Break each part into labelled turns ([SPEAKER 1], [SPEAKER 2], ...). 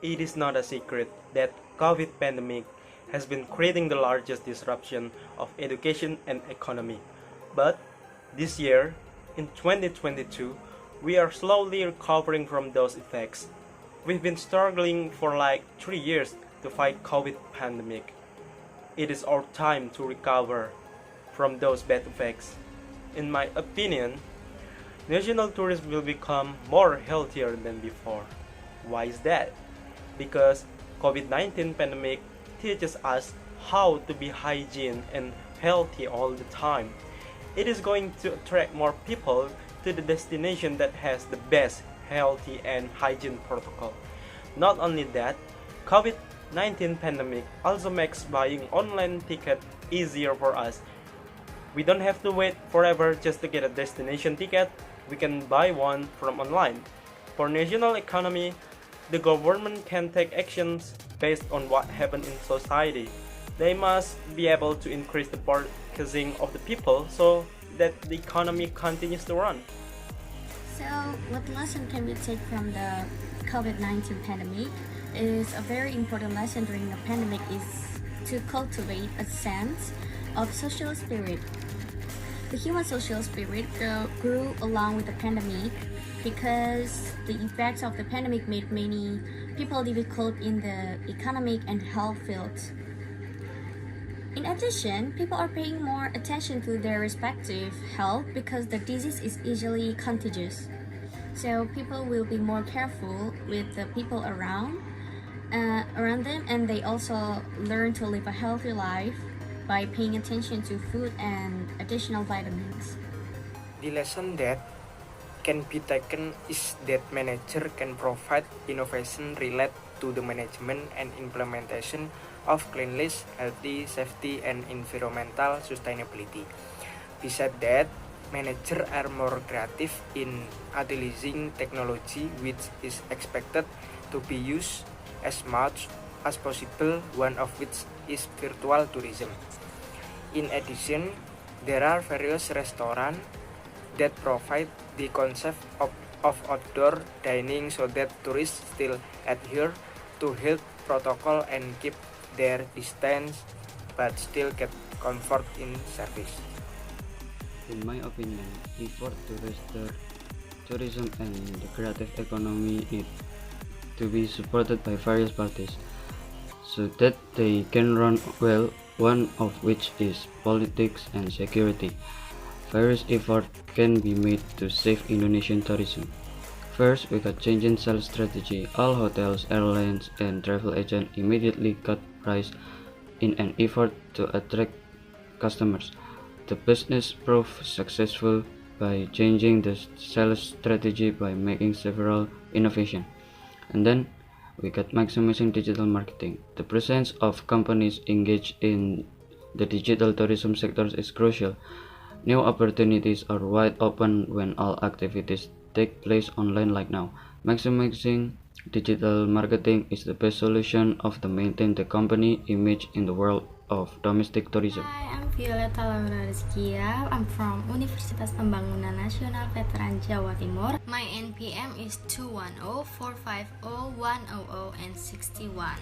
[SPEAKER 1] It is not a secret that COVID pandemic has been creating the largest disruption of education and economy. But this year, in 2022, we are slowly recovering from those effects. We've been struggling for like 3 years to fight COVID pandemic. It is our time to recover from those bad effects. In my opinion, national tourism will become more healthier than before. Why is that? Because COVID-19 pandemic teaches us how to be hygiene and healthy all the time. It is going to attract more people to the destination that has the best healthy and hygiene protocol. Not only that, COVID-19 pandemic also makes buying online ticket easier for us. We don't have to wait forever just to get a destination ticket. We can buy one from online. For national economy, the government can take actions based on what happened in society. They must be able to increase the purchasing of the people so that the economy continues to run.
[SPEAKER 2] So, what lesson can we take from the COVID-19 pandemic? Is a very important lesson during the pandemic is to cultivate a sense of social spirit. The human social spirit grew along with the pandemic because the effects of the pandemic made many people difficult in the economic and health fields. In addition, people are paying more attention to their respective health because the disease is easily contagious. So people will be more careful with the people around them, and they also learn to live a healthy life by paying attention to food and additional vitamins.
[SPEAKER 3] The lesson that can be taken is that manager can provide innovation related to the management and implementation of cleanliness, healthy, safety, and environmental sustainability. Besides that, managers are more creative in utilizing technology, which is expected to be used as much as possible, one of which is virtual tourism. In addition, there are various restaurants that provide the concept of outdoor dining so that tourists still adhere to health protocol and keep their distance but still get comfort in service.
[SPEAKER 4] In my opinion, effort to restore tourism and the creative economy need to be supported by various parties so that they can run well, one of which is politics and security. Various efforts can be made to save Indonesian tourism. First, with a change in sales strategy, all hotels, airlines, and travel agents immediately cut price in an effort to attract customers. The business proved successful by changing the sales strategy by making several innovations. And then we got maximizing digital marketing. The presence of companies engaged in the digital tourism sector is crucial. New opportunities are wide open when all activities take place online like now. Maximizing digital marketing is the best solution of to maintain the company image in the world of domestic tourism.
[SPEAKER 5] Hi, I'm Violeta Laura Rizkia. I'm from Universitas Pembangunan Nasional Veteran Jawa Timur. My NPM is 210-450-100 and 61.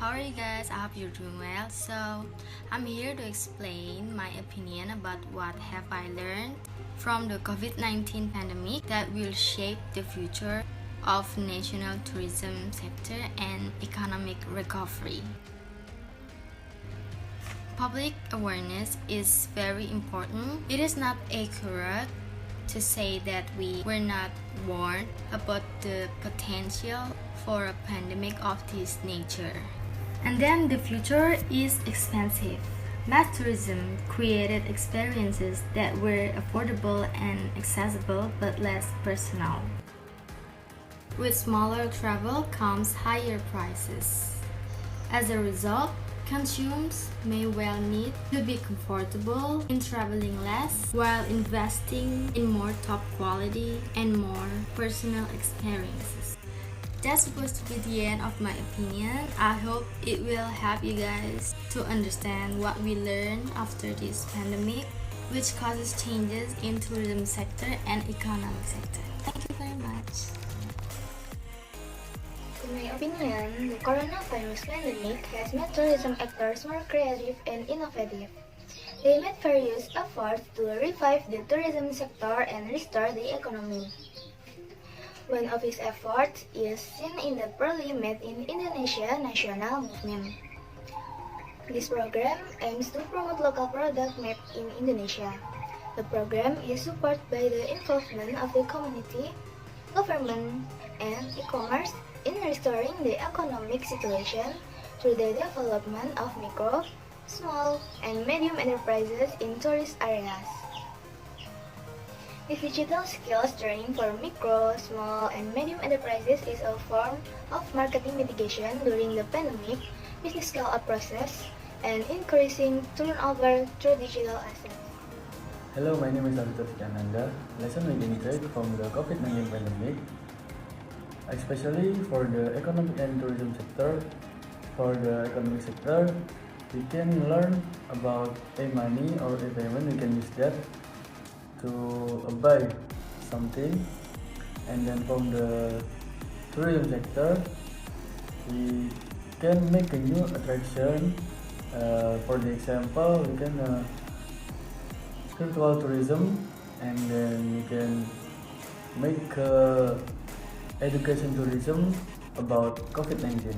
[SPEAKER 5] How are you guys? I hope you're doing well. So, I'm here to explain my opinion about what have I learned from the COVID-19 pandemic that will shape the future of national tourism sector and economic recovery. Public awareness is very important. It is not accurate to say that we were not warned about the potential for a pandemic of this nature. And then the future is expensive. Mass tourism created experiences that were affordable and accessible but less personal. With smaller travel comes higher prices. As a result, consumers may well need to be comfortable in traveling less while investing in more top quality and more personal experiences. That's supposed to be the end of my opinion. I hope it will help you guys to understand what we learned after this pandemic, which causes changes in tourism sector and economic sector. Thank you very much.
[SPEAKER 6] In my opinion, the coronavirus pandemic has made tourism actors more creative and innovative. They made various efforts to revive the tourism sector and restore the economy. One of his efforts is seen in the Pearly Made in Indonesia national movement. This program aims to promote local product made in Indonesia. The program is supported by the involvement of the community, government, and e-commerce in restoring the economic situation through the development of micro, small, and medium enterprises in tourist areas. The digital skills training for micro, small, and medium enterprises is a form of marketing mitigation during the pandemic, business scale-up process, and increasing turnover through digital assets.
[SPEAKER 7] Hello, my name is Arthur Tikananda. Lesson we can take from the COVID-19 pandemic, especially for the economic and tourism sector. For the economic sector, we can learn about e-money or e-payment. We can use that to buy something. And then from the tourism sector, we can make a new attraction. For the example, we can virtual tourism, and then we can make education tourism about COVID-19.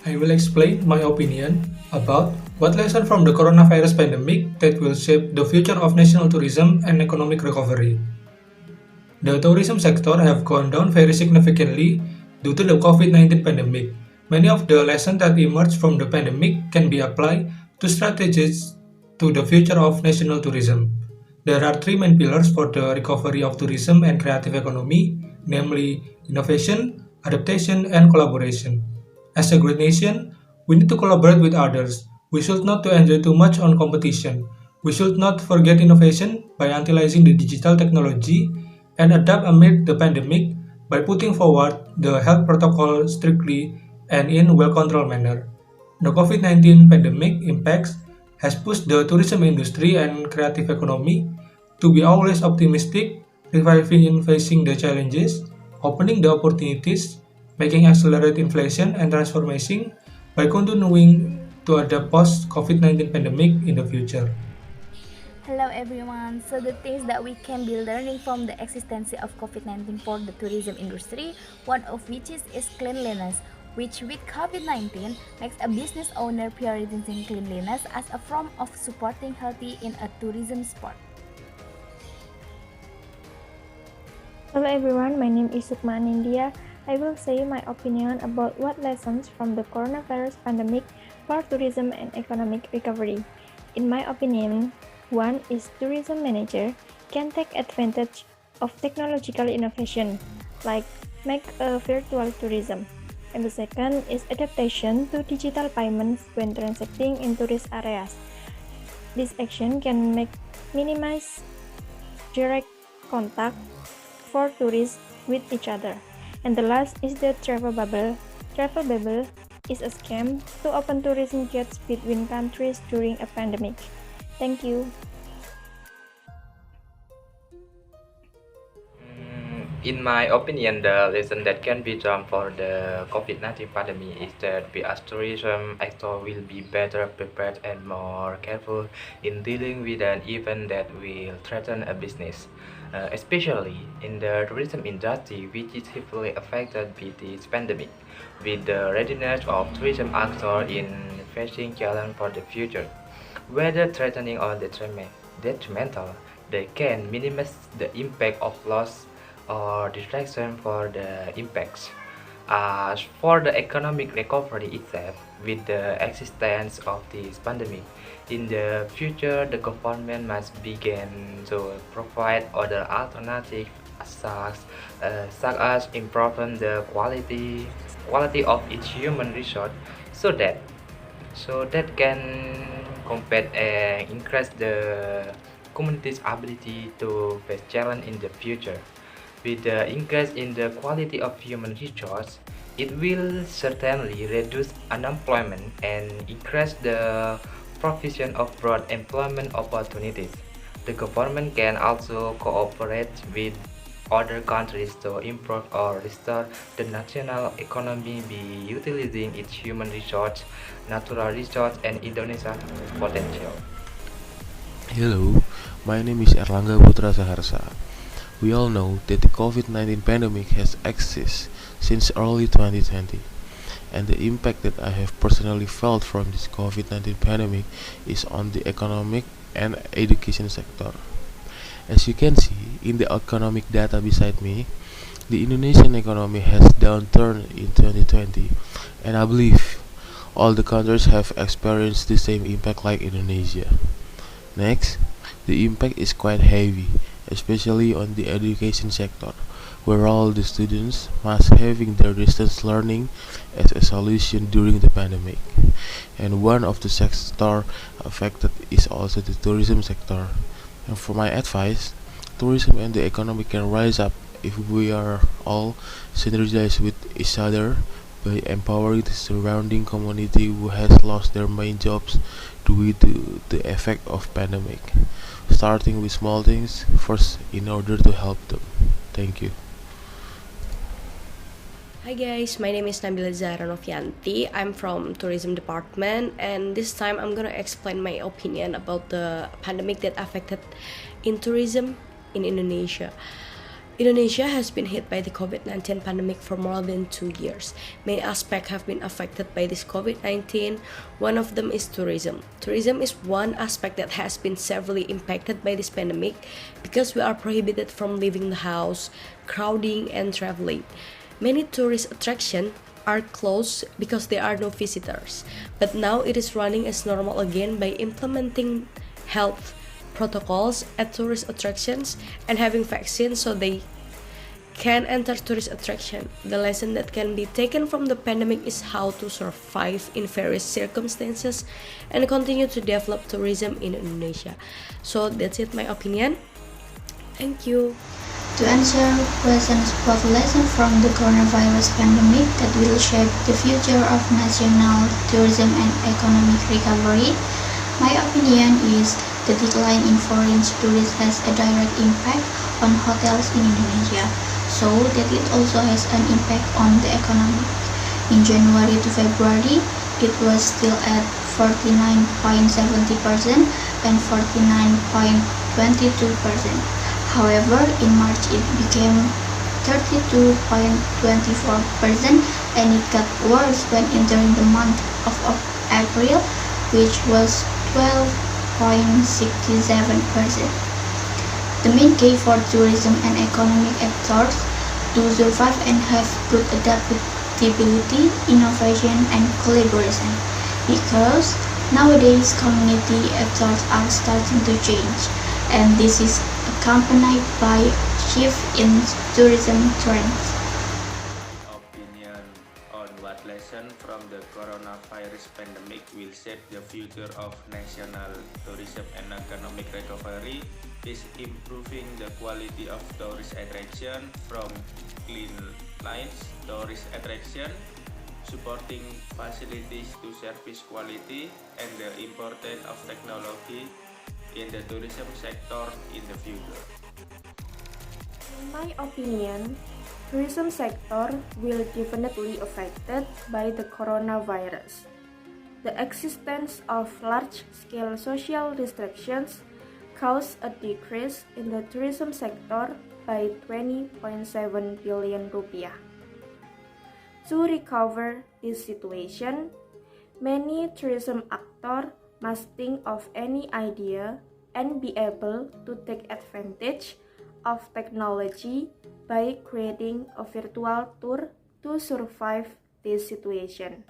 [SPEAKER 8] I will explain my opinion about what lesson from the coronavirus pandemic that will shape the future of national tourism and economic recovery. The tourism sector have gone down very significantly due to the COVID-19 pandemic. Many of the lessons that emerged from the pandemic can be applied to strategies to the future of national tourism. There are three main pillars for the recovery of tourism and creative economy, namely innovation, adaptation, and collaboration. As a great nation, we need to collaborate with others. We should not to enjoy too much on competition. We should not forget innovation by utilizing the digital technology and adapt amid the pandemic by putting forward the health protocol strictly and in well-controlled manner. The COVID-19 pandemic impacts has pushed the tourism industry and creative economy to be always optimistic, reviving in facing the challenges, opening the opportunities, making accelerate inflation and transformation by continuing to adapt post-COVID-19 pandemic in the future.
[SPEAKER 9] Hello everyone. So the things that we can be learning from the existence of COVID-19 for the tourism industry, one of which is cleanliness, which with COVID-19 makes a business owner prioritizing cleanliness as a form of supporting healthy in a tourism spot.
[SPEAKER 10] Hello everyone, my name is Sukma Anindya. I will say my opinion about what lessons from the coronavirus pandemic for tourism and economic recovery. In my opinion, one is tourism manager can take advantage of technological innovation, like make a virtual tourism. And the second is adaptation to digital payments when transacting in tourist areas. This action can minimize direct contact for tourists with each other. And the last is the travel bubble. Travel bubble is a scam to open tourism gates between countries during a pandemic. Thank you.
[SPEAKER 11] In my opinion, the lesson that can be drawn for the COVID-19 pandemic is that we as tourism actor will be better prepared and more careful in dealing with an event that will threaten a business, especially in the tourism industry, which is heavily affected by this pandemic, with the readiness of tourism actors in facing challenge for the future, whether threatening or detrimental, they can minimize the impact of loss or distraction for the impacts. As for the economic recovery itself, with the existence of this pandemic, in the future the government must begin to provide other alternatives such as improving the quality of its human resource so that can combat and increase the community's ability to face challenge in the future. With the increase in the quality of human resource, it will certainly reduce unemployment and increase the provision of broad employment opportunities. The government can also cooperate with other countries to improve or restore the national economy by utilizing its human resource, natural resource, and Indonesia's potential.
[SPEAKER 12] Hello, my name is Erlangga Putra Saharsa. We all know that the COVID-19 pandemic has existed since early 2020, and the impact that I have personally felt from this COVID-19 pandemic is on the economic and education sector. As you can see in the economic data beside me, the Indonesian economy has downturned in 2020, and I believe all the countries have experienced the same impact like Indonesia. Next, the impact is quite heavy, especially on the education sector, where all the students must having their distance learning as a solution during the pandemic. And one of the sector affected is also the tourism sector. And for my advice, tourism and the economy can rise up if we are all synergized with each other by empowering the surrounding community who has lost their main jobs due to the effect of pandemic. Starting with small things first in order to help them. Thank you.
[SPEAKER 13] Hi guys, my name is Nabila Zahra Novianti. I'm from tourism department, and this time I'm gonna explain my opinion about the pandemic that affected in tourism in Indonesia. Indonesia has been hit by the COVID-19 pandemic for more than 2 years. Many aspects have been affected by this COVID-19. One of them is tourism. Tourism is one aspect that has been severely impacted by this pandemic because we are prohibited from leaving the house, crowding, and traveling. Many tourist attractions are closed because there are no visitors, but now it is running as normal again by implementing health protocols at tourist attractions and having vaccines so they can enter tourist attraction. The lesson that can be taken from the pandemic is how to survive in various circumstances and continue to develop tourism in Indonesia. So that's it, my opinion. Thank you.
[SPEAKER 6] To answer questions, what lesson from the coronavirus pandemic that will shape the future of national tourism and economic recovery? My opinion is the decline in foreign tourists has a direct impact on hotels in Indonesia, so that it also has an impact on the economy. In January to February, it was still at 49.70% and 49.22%. However, in March it became 32.24% and it got worse when entering the month of April, which was 12.67%. The main key for tourism and economic actors to survive and have good adaptability, innovation, and collaboration, because nowadays community actors are starting to change, and this is accompanied by shift in tourism trends.
[SPEAKER 14] Opinion on what lesson from the coronavirus pandemic will shape the future of national tourism and economic recovery is improving the quality of tourist attraction from clean lines tourist attraction, supporting facilities to service quality, and the importance of technology in the tourism sector in the future.
[SPEAKER 15] In my opinion, tourism sector will definitely affected by the coronavirus. The existence of large-scale social restrictions caused a decrease in the tourism sector by 20.7 billion rupiah. To recover this situation, many tourism actors must think of any idea and be able to take advantage of technology by creating a virtual tour to survive this situation.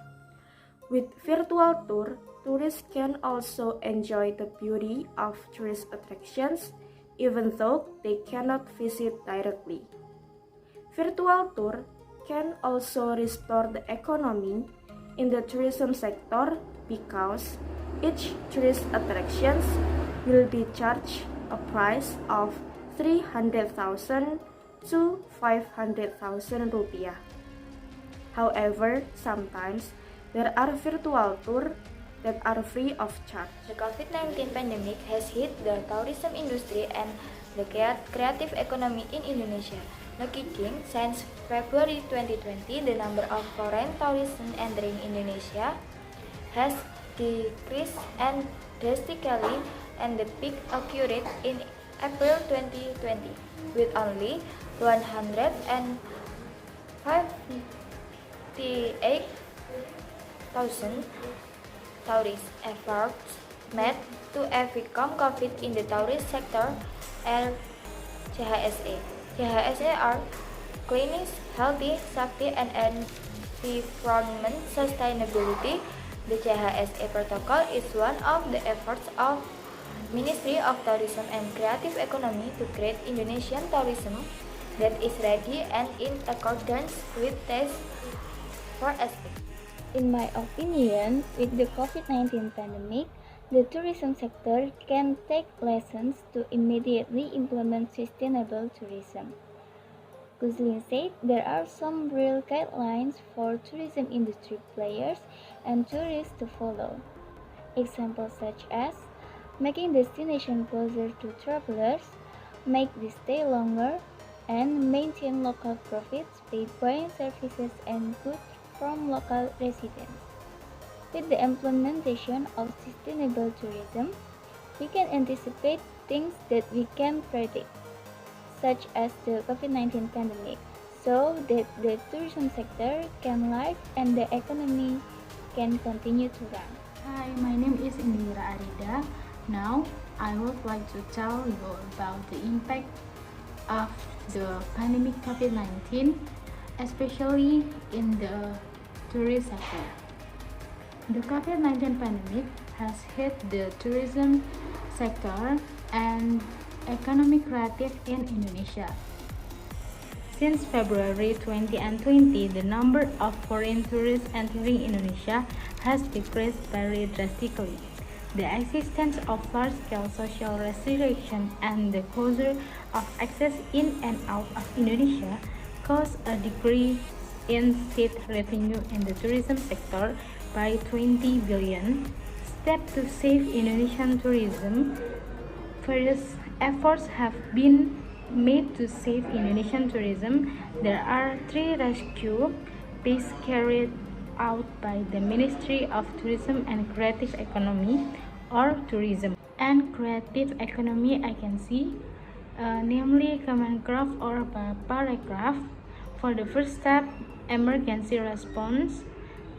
[SPEAKER 15] With virtual tour, tourists can also enjoy the beauty of tourist attractions even though they cannot visit directly. Virtual tour can also restore the economy in the tourism sector because each tourist attractions will be charged a price of 300,000 to 500,000 rupiah. However, sometimes there are virtual tours that are free of charge.
[SPEAKER 16] The COVID-19 pandemic has hit the tourism industry and
[SPEAKER 10] the creative economy in Indonesia. Looking since February 2020, the number of foreign tourists entering Indonesia has decreased and drastically, and the peak occurred in April 2020 with only 158,000 tourist efforts made to overcome COVID in the tourist sector are CHSE. CHSE are cleanliness, healthy, safety, and environment sustainability. The CHSE protocol is one of the efforts of Ministry of Tourism and Creative Economy to create Indonesian tourism that is ready and in accordance with these four aspects.
[SPEAKER 9] In my opinion, with the COVID-19 pandemic, the tourism sector can take lessons to immediately implement sustainable tourism. Guzlin said there are some real guidelines for tourism industry players and tourists to follow. Examples such as making destination closer to travelers, make the stay longer, and maintain local profits by buying services and goods from local residents. With the implementation of sustainable tourism, we can anticipate things that we can predict, such as the COVID-19 pandemic, so that the tourism sector can live and the economy can continue to run.
[SPEAKER 16] Hi, my name is Indira Arida. Now, I would like to tell you about the impact of the pandemic COVID-19, especially in the tourist sector. The COVID-19 pandemic has hit the tourism sector and economic creative in Indonesia. Since February 2020, the number of foreign tourists entering Indonesia has decreased very drastically. The existence of large-scale social restriction and the closure of access in and out of Indonesia caused a decrease in state revenue in the tourism sector by 20 billion. Steps to save Indonesian tourism. Various efforts have been made to save Indonesian tourism. There are 3 rescue plays carried out by the Ministry of Tourism and Creative Economy or Tourism and Creative Economy. I can see, namely Kemenkraf or Parekraf. For the first step, emergency response.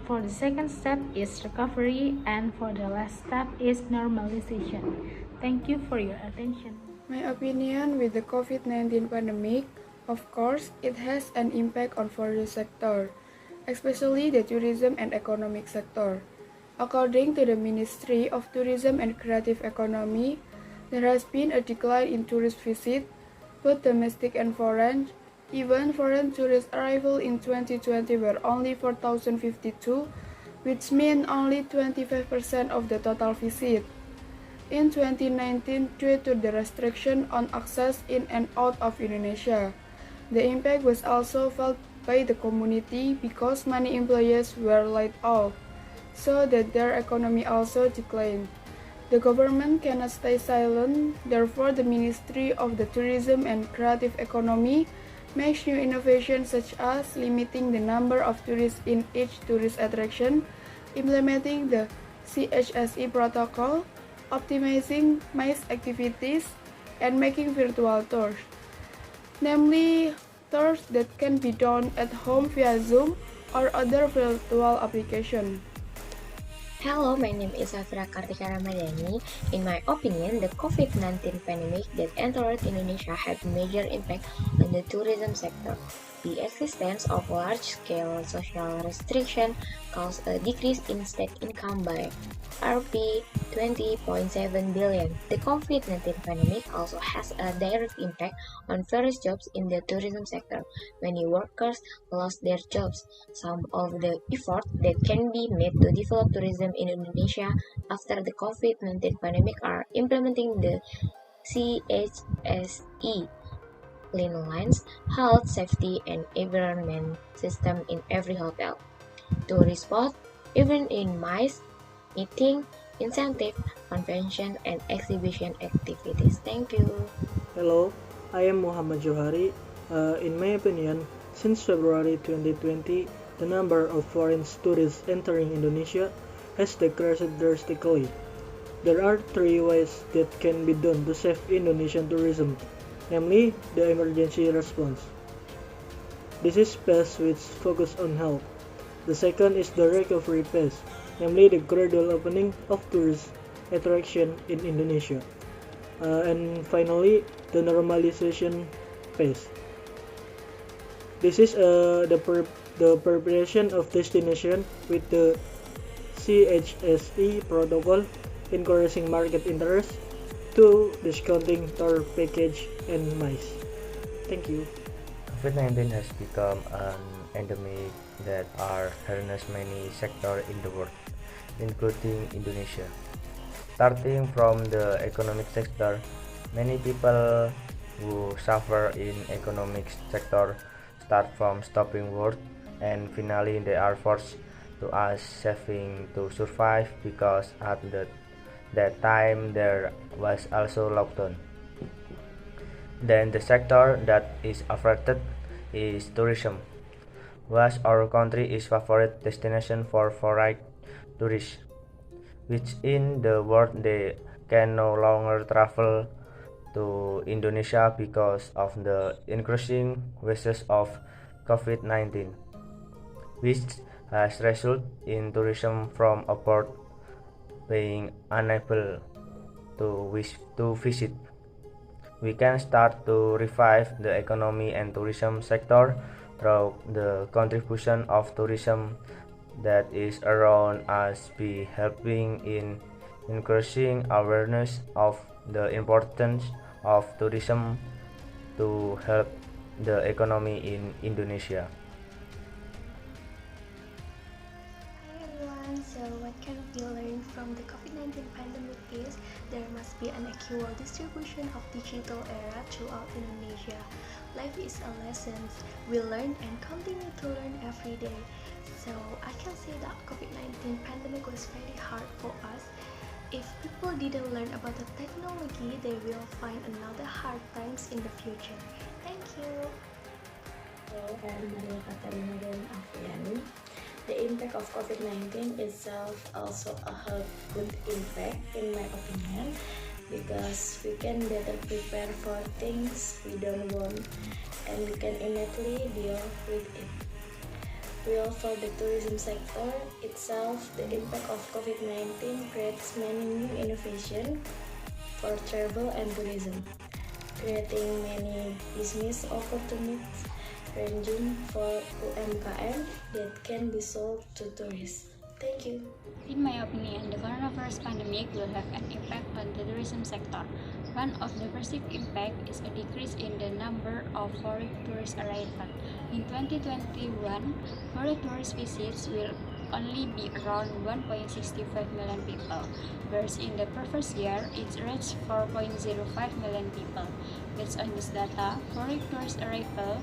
[SPEAKER 16] For the second step is recovery, and for the last step is normalization. Thank you for your attention.
[SPEAKER 15] My opinion with the COVID-19 pandemic, of course, it has an impact on various sectors, especially the tourism and economic sector. According to the Ministry of Tourism and Creative Economy, there has been a decline in tourist visits, both domestic and foreign. Even foreign tourist arrivals in 2020 were only 4,052, which means only 25% of the total visit. In 2019, due to the restriction on access in and out of Indonesia, the impact was also felt by the community because many employees were laid off, so that their economy also declined. The government cannot stay silent, therefore the Ministry of the Tourism and Creative Economy makes new innovations such as limiting the number of tourists in each tourist attraction, implementing the CHSE protocol, optimizing MICE activities, and making virtual tours, namely tours that can be done at home via Zoom or other virtual application.
[SPEAKER 17] Hello, my name is Safira Kartika Ramadhani. In my opinion, the COVID-19 pandemic that entered Indonesia had major impact on the tourism sector. The existence of large-scale social restriction caused a decrease in state income by Rp 20.7 billion. The COVID-19 pandemic also has a direct impact on various jobs in the tourism sector. Many workers lost their jobs. Some of the efforts that can be made to develop tourism in Indonesia after the COVID-19 pandemic are implementing the CHSE, cleanliness, health, safety, and environment system in every hotel, tourist spot, even in MICE, meeting, incentive, convention, and exhibition activities. Thank you.
[SPEAKER 18] Hello, I am Muhammad Johari. In my opinion, since February 2020, the number of foreign tourists entering Indonesia has decreased drastically. There are three ways that can be done to save Indonesian tourism, namely the emergency response. This is phase which focus on health. The second is the recovery phase, namely the gradual opening of tourist attraction in Indonesia. And finally, the normalization phase. This is the preparation of destination with the CHSE protocol, encouraging market interest to discounting tour package and MICE. Thank you.
[SPEAKER 19] COVID-19 has become an endemic that harness many sectors in the world, including Indonesia. Starting from the economic sector, many people who suffer in economic sector start from stopping work, and finally they are forced to ask saving to survive because at that time there was also lockdown. Then the sector that is affected is tourism, which our country is favorite destination for foreign tourists, which in the world they can no longer travel to Indonesia because of the increasing cases of COVID-19, which has resulted in tourism from abroad being unable to visit. We can start to revive the economy and tourism sector through the contribution of tourism that is around us be helping in increasing awareness of the importance of tourism to help the economy in Indonesia.
[SPEAKER 20] Hi everyone, so what can we learn from the COVID-19 pandemic is there must be an equal distribution of digital era throughout Indonesia. Life is a lesson we learn and continue to learn every day. So I can say that COVID-19 pandemic was very hard for us. If people didn't learn about the technology, they will find another hard times in the future. Thank you.
[SPEAKER 21] Hello, I'm Maria Katarina dan Afriani. The impact of COVID-19 itself also a good impact in my opinion, because we can better prepare for things we don't want and we can immediately deal with it. Well, for the tourism sector itself, the impact of COVID-19 creates many new innovations for travel and tourism, creating many business opportunities ranging for UMKM that can be sold to tourists. Thank you.
[SPEAKER 22] In my opinion, the coronavirus pandemic will have an impact on the tourism sector. One of the perceived impact is a decrease in the number of foreign tourist arrivals. In 2021, foreign tourist visits will only be around 1.65 million people, whereas in the previous year it reached 4.05 million people. Based on this data, foreign tourist arrivals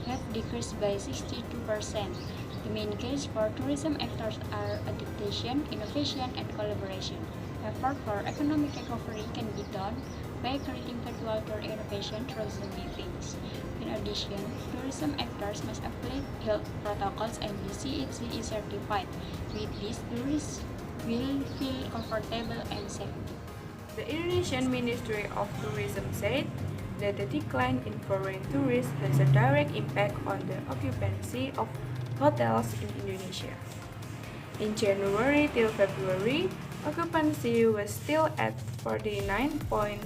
[SPEAKER 22] have decreased by 62%. The main case for tourism actors are adaptation, innovation, and collaboration. Effort for economic recovery can be done by creating virtual tour innovation through Zoom meetings. In addition, tourism actors must apply health protocols and be CHSE certified. With this, tourists will feel comfortable and safe.
[SPEAKER 23] The Indonesian Ministry of Tourism said that the decline in foreign tourists has a direct impact on the occupancy of hotels in Indonesia. In January till February, occupancy was still at 49.22%.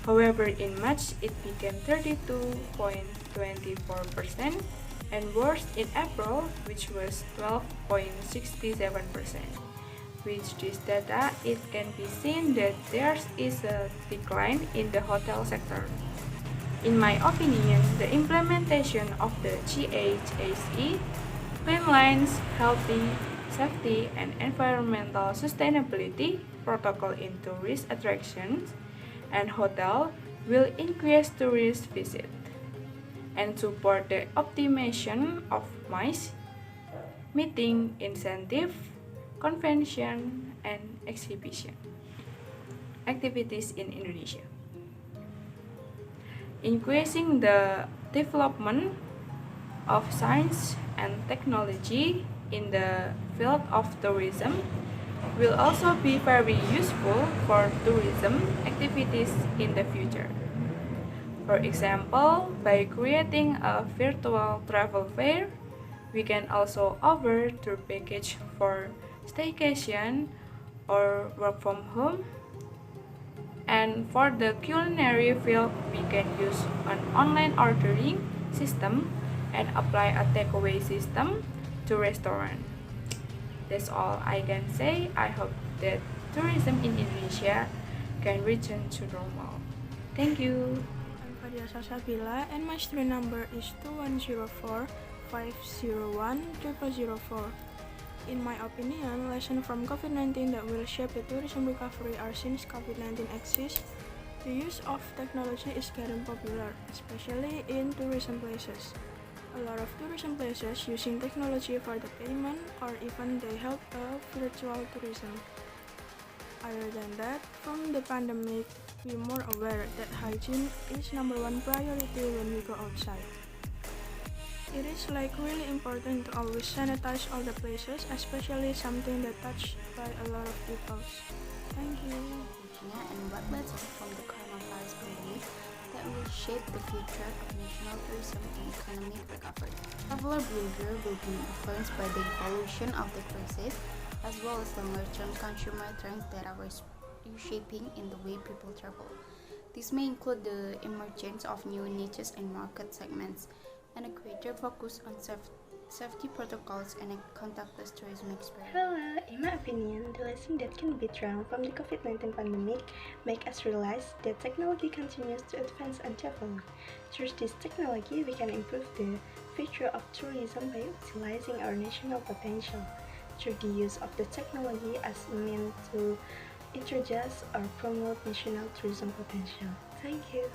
[SPEAKER 23] However, in March it became 32.24% and worse in April, which was 12.67%. With this data, it can be seen that there is a decline in the hotel sector. In my opinion, the implementation of the CHSE, Clean Lines, Healthy, Safety, and Environmental Sustainability protocol in tourist attractions and hotel will increase tourist visit and support the optimization of MICE, meeting incentive, convention, and exhibition activities in Indonesia. increasing the development of science and technology in the field of tourism will also be very useful for tourism activities in the future. For example, by creating a virtual travel fair, we can also offer tour package for staycation or work from home. And for the culinary field, we can use an online ordering system and apply a takeaway system to restaurants. That's all I can say. I hope that tourism in Indonesia can return to normal. Thank you.
[SPEAKER 1] I'm Fadia Sasabila and my student number is 2104-501-0004. In my opinion, lessons from COVID-19 that will shape the tourism recovery are since COVID-19 exists, the use of technology is getting popular, especially in tourism places. A lot of tourism places using technology for the payment or even they help a virtual tourism. Other than that, from the pandemic, we're more aware that hygiene is #1 priority when we go outside. It is really important to always sanitize all the places, especially something that touched by a lot of people. Thank you.
[SPEAKER 2] And what lessons from the coronavirus pandemic that will shape the future of national tourism and economic recovery. Traveler behavior will be influenced by the evolution of the crisis, as well as longer-term consumer trends that are reshaping in the way people travel. This may include the emergence of new niches and market segments, and a greater focus on safety protocols and a contactless tourism experience.
[SPEAKER 3] Hello, in my opinion, the lesson that can be drawn from the COVID-19 pandemic make us realize that technology continues to advance and develop. Through this technology, we can improve the future of tourism by utilizing our national potential through the use of the technology as a means to introduce or promote national tourism potential. Thank you.